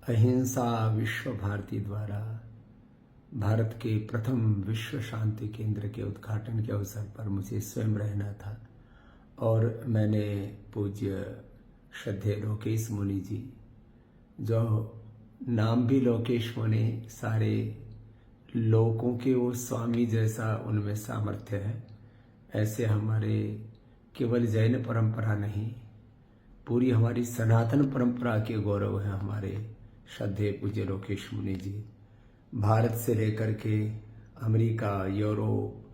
अहिंसा विश्व भारती द्वारा भारत के प्रथम विश्व शांति केंद्र के उद्घाटन के अवसर पर मुझे स्वयं रहना था और मैंने पूज्य श्रद्धेय लोकेश मुनि जी, जो नाम भी लोकेश मुनि, सारे लोकों के वो स्वामी जैसा उनमें सामर्थ्य है। ऐसे हमारे केवल जैन परंपरा नहीं, पूरी हमारी सनातन परंपरा के गौरव है हमारे श्रद्धेय पूज्य लोकेश मुनि जी। भारत से लेकर के अमेरिका, यूरोप,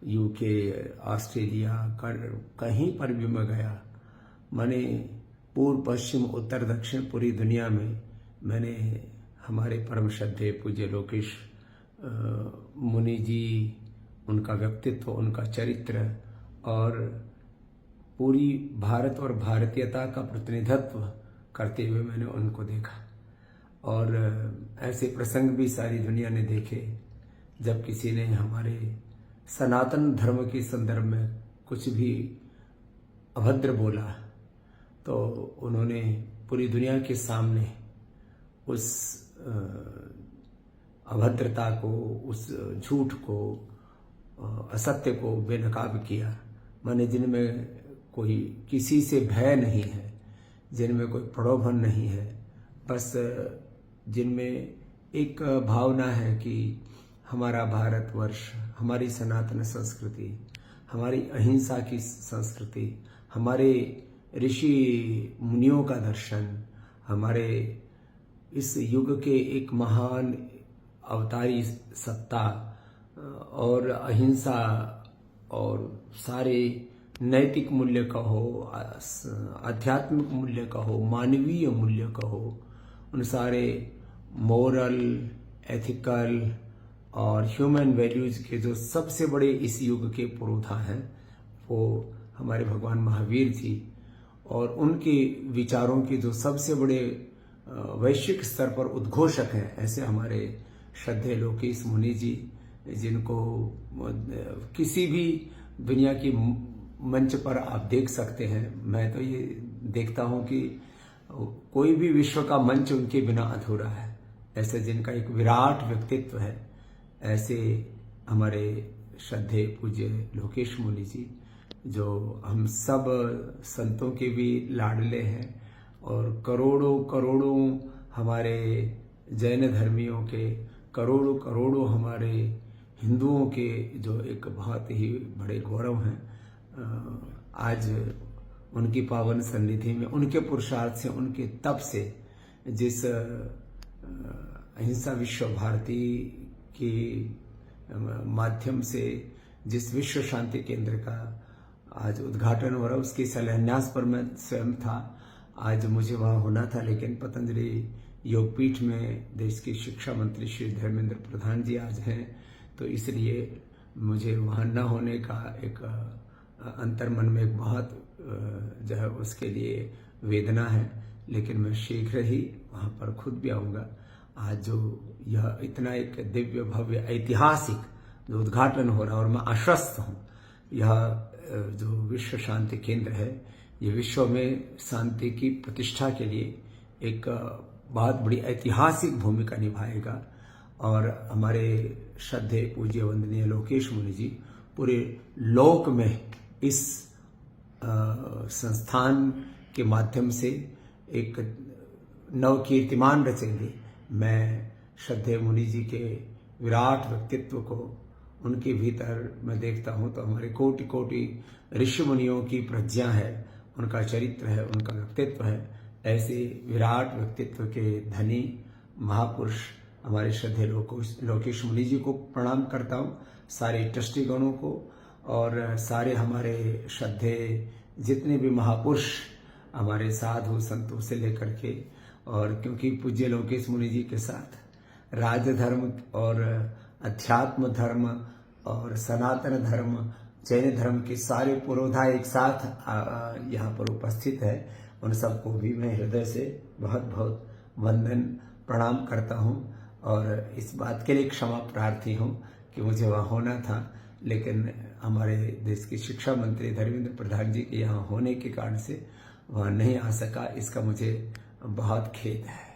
यूके, ऑस्ट्रेलिया, कहीं पर भी मैं गया, मैंने पूर्व पश्चिम उत्तर दक्षिण पूरी दुनिया में मैंने हमारे परम श्रद्धेय पूज्य लोकेश मुनि जी, उनका व्यक्तित्व, उनका चरित्र और पूरी भारत और भारतीयता का प्रतिनिधित्व करते हुए मैंने उनको देखा। और ऐसे प्रसंग भी सारी दुनिया ने देखे जब किसी ने हमारे सनातन धर्म के संदर्भ में कुछ भी अभद्र बोला तो उन्होंने पूरी दुनिया के सामने उस अभद्रता को, उस झूठ को, असत्य को बेनकाब किया। माने जिनमें कोई किसी से भय नहीं है, जिनमें कोई प्रलोभन नहीं है, बस जिनमें एक भावना है कि हमारा भारतवर्ष, हमारी सनातन संस्कृति, हमारी अहिंसा की संस्कृति, हमारे ऋषि मुनियों का दर्शन, हमारे इस युग के एक महान अवतारी सत्ता और अहिंसा और सारे नैतिक मूल्य का हो, आध्यात्मिक मूल्य का हो, मानवीय मूल्य का हो, उन सारे मोरल, एथिकल और ह्यूमन वैल्यूज के जो सबसे बड़े इस युग के पुरोधा हैं वो हमारे भगवान महावीर जी, और उनके विचारों के जो सबसे बड़े वैश्विक स्तर पर उद्घोषक हैं, ऐसे हमारे श्रद्धेय लोकेश मुनि जी, जिनको किसी भी दुनिया की मंच पर आप देख सकते हैं। मैं तो ये देखता हूं कि कोई भी विश्व का मंच उनके बिना अधूरा है। ऐसे जिनका एक विराट व्यक्तित्व है, ऐसे हमारे श्रद्धेय पूज्य लोकेश मुनि जी, जो हम सब संतों के भी लाडले हैं और करोड़ों करोड़ों हमारे जैन धर्मियों के, करोड़ों करोड़ों हमारे हिंदुओं के जो एक बहुत ही बड़े गौरव हैं। आज उनकी पावन सन्निधि में, उनके पुरुषार्थ से, उनके तप से, जिस अहिंसा विश्व भारती के माध्यम से जिस विश्व शांति केंद्र का आज उद्घाटन हो रहा, उसके शिलान्यास पर मैं स्वयं था। आज मुझे वहाँ होना था, लेकिन पतंजलि योगपीठ में देश के शिक्षा मंत्री श्री धर्मेंद्र प्रधान जी आज हैं, तो इसलिए मुझे वहाँ न होने का एक अंतर मन में एक बहुत जो है उसके लिए वेदना है। लेकिन मैं शीघ्र ही वहाँ पर खुद भी आऊँगा। आज जो यह इतना एक दिव्य भव्य ऐतिहासिक जो उद्घाटन हो रहा है, और मैं आश्वस्त हूँ, यह जो विश्व शांति केंद्र है, ये विश्व में शांति की प्रतिष्ठा के लिए एक बहुत बड़ी ऐतिहासिक भूमिका निभाएगा। और हमारे श्रद्धेय पूज्य वंदनीय लोकेश मुनि जी पूरे लोक में इस संस्थान के माध्यम से एक नव कीर्तिमान रचेंगे। मैं श्रद्धेय मुनि जी के विराट व्यक्तित्व को, उनके भीतर मैं देखता हूँ तो हमारे कोटि कोटि ऋषि मुनियों की प्रज्ञा है, उनका चरित्र है, उनका व्यक्तित्व है। ऐसे विराट व्यक्तित्व के धनी महापुरुष हमारे श्रद्धेय लोकेश मुनि जी को प्रणाम करता हूँ, सारे ट्रस्टीगणों को और सारे हमारे श्रद्धेय जितने भी महापुरुष हमारे साधु संतों से लेकर के, और क्योंकि पूज्य लोकेश मुनि जी के साथ राजधर्म और अध्यात्म धर्म और सनातन धर्म, जैन धर्म के सारे पुरोधा एक साथ यहाँ पर उपस्थित है। उन सबको भी मैं हृदय से बहुत बहुत वंदन प्रणाम करता हूँ और इस बात के लिए क्षमा प्रार्थी हूँ कि मुझे वहाँ होना था, लेकिन हमारे देश के शिक्षा मंत्री धर्मेंद्र प्रधान जी के यहाँ होने के कारण से वहाँ नहीं आ सका। इसका मुझे बहुत खेद है।